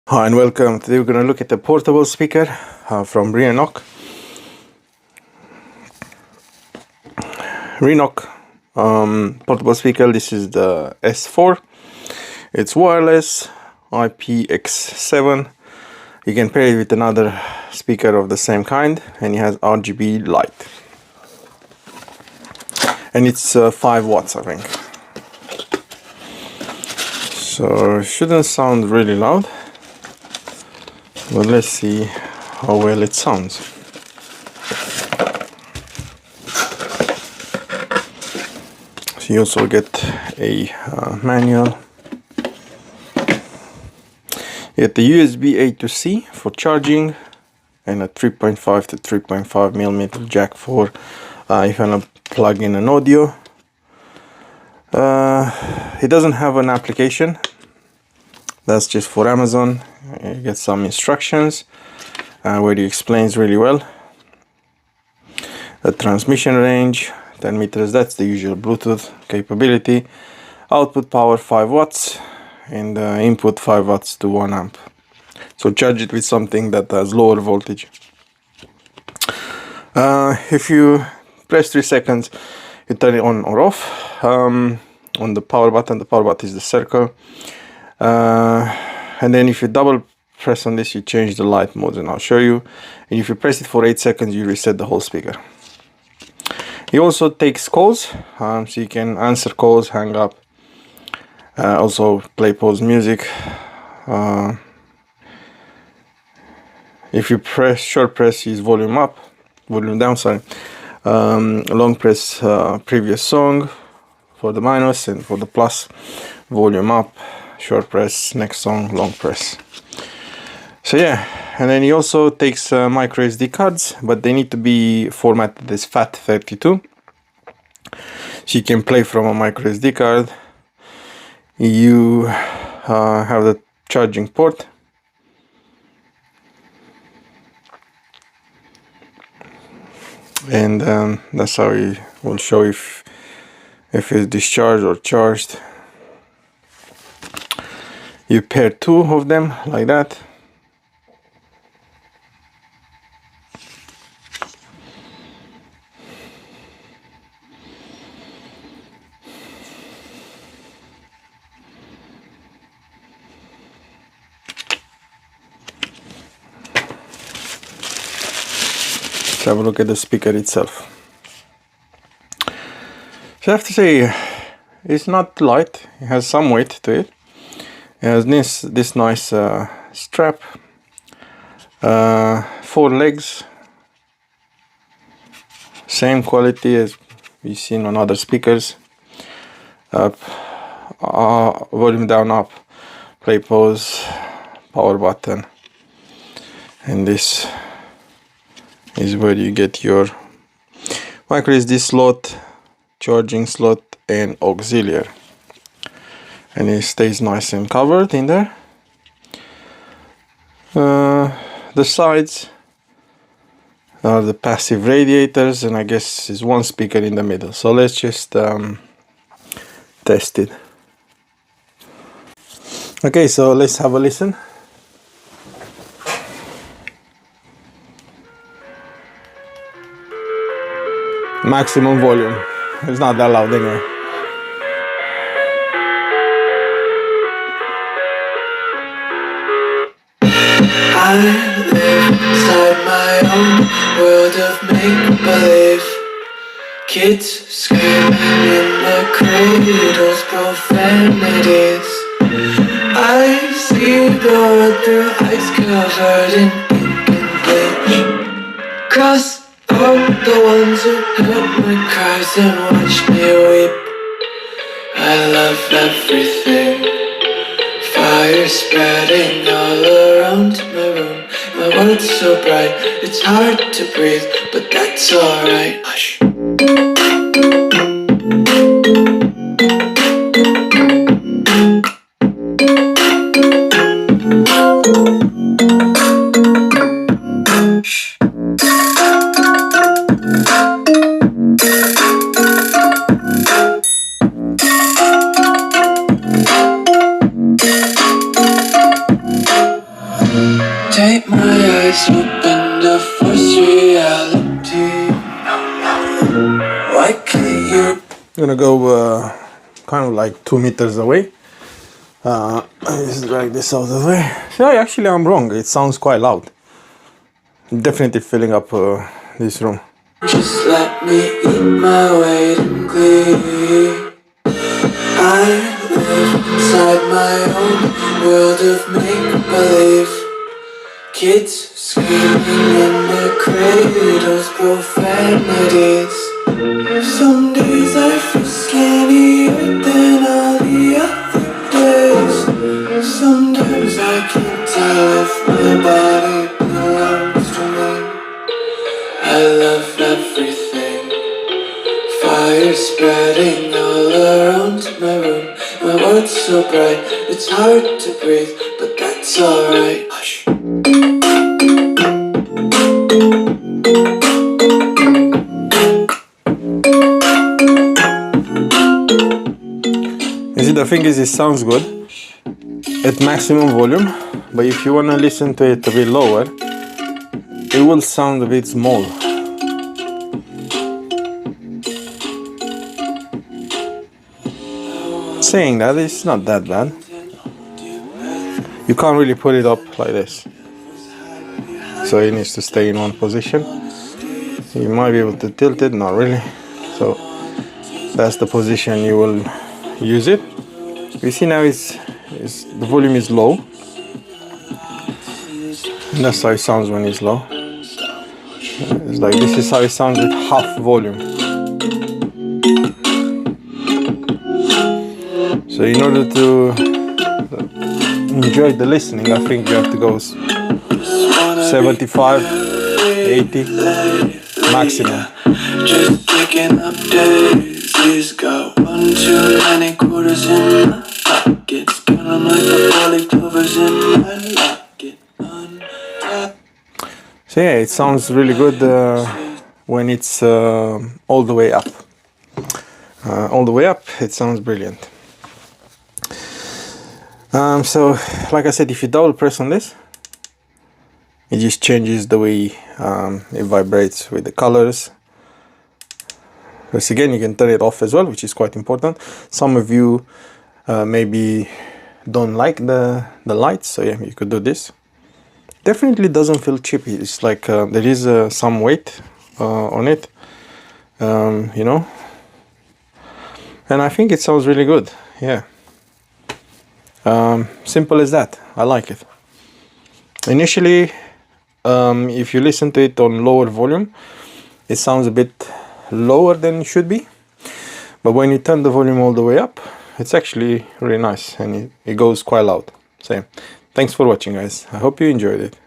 Hi and welcome. Today we're going to look at the portable speaker from Rienok. Portable speaker. This is the S4. It's wireless, IPX7. You can pair it with another speaker of the same kind, and it has RGB light. And it's 5 watts, I think. So it shouldn't sound really loud. But let's see how well it sounds. So you also get a manual. You get the USB A to C for charging, and a 3.5 to 3.5 millimeter jack for if you want to plug in an audio. It doesn't have an application. That's just for Amazon. You get some instructions where he explains really well. The transmission range 10 meters, that's the usual Bluetooth capability. Output power 5 watts and input 5 watts to 1 amp. So charge it with something that has lower voltage. If you press 3 seconds, you turn it on or off. On the power button is the circle. And then if you double press on this, you change the light modes, and I'll show you. And if you press it for 8 seconds, you reset the whole speaker. It also takes calls, so you can answer calls, hang up, also play pause music. If you press short press is volume up, volume down, sorry. Long press previous song for the minus, and for the plus volume up. Short press next song, long press. So yeah, and then he also takes micro SD cards, but they need to be formatted as FAT32, so you can play from a micro SD card. You have the charging port, and that's how he will show if it's discharged or charged. You pair 2 of them like that. Let's have a look at the speaker itself. So I have to say, it's not light. It has some weight to it. It has this nice strap, 4 legs, same quality as we've seen on other speakers. Volume down, up, play pause, power button, and this is where you get your micro SD slot, charging slot, and auxiliary. And it stays nice and covered in there. The sides are the passive radiators, and I guess is 1 speaker in the middle. So let's just test it. Okay, so let's have a listen. Maximum volume. It's not that loud anyway. I live inside my own world of make-believe. Kids screaming in their cradles, profanities. I see the world through ice covered in ink and bleach. Cross out the ones who heard my cries and watched me weep. I love everything. Fire spreading all around my room. My world's so bright, it's hard to breathe, but that's alright. Hush. Wipe my eyes open to force reality. Why can't you? I'm gonna go kind of like 2 meters away. Just drag this out of the way. So actually I'm wrong, it sounds quite loud. Definitely filling up this room. Just let me eat my weight in glee. I live inside my own world of make-believe. Kids screaming in their cradles, profanities. Some days I feel skinnier than all the other days. Sometimes I can't tell if my body belongs to me. I love everything. Fire spreading all around my room. My world's so bright, it's hard to breathe, but that's alright. Hush. You see, the thing is, it sounds good at maximum volume, but if you want to listen to it a bit lower, it will sound a bit small. Saying that, it's not that bad. You can't really put it up like this, so it needs to stay in one position. You might be able to tilt it, not really. So that's the position you will use it. You see now the volume is low, and that's how it sounds when it's low. It's like this is how it sounds with half volume. So in order to enjoy the listening, I think you have to go 75, 80 maximum. Just picking up daisies, got 1 too many quarters in my pockets, count 'em like the 4-leaf clovers in my locket. So yeah, it sounds really good when it's all the way up. All the way up, it sounds brilliant. So, like I said, if you double press on this, it just changes the way it vibrates with the colors. Because again, you can turn it off as well, which is quite important. Some of you maybe don't like the lights, so yeah, you could do this. Definitely doesn't feel cheapy. It's like there is some weight on it, you know. And I think it sounds really good, yeah. Simple as that. I like it. Initially, if you listen to it on lower volume, it sounds a bit lower than it should be. But when you turn the volume all the way up, it's actually really nice, and it goes quite loud. So, thanks for watching, guys. I hope you enjoyed it.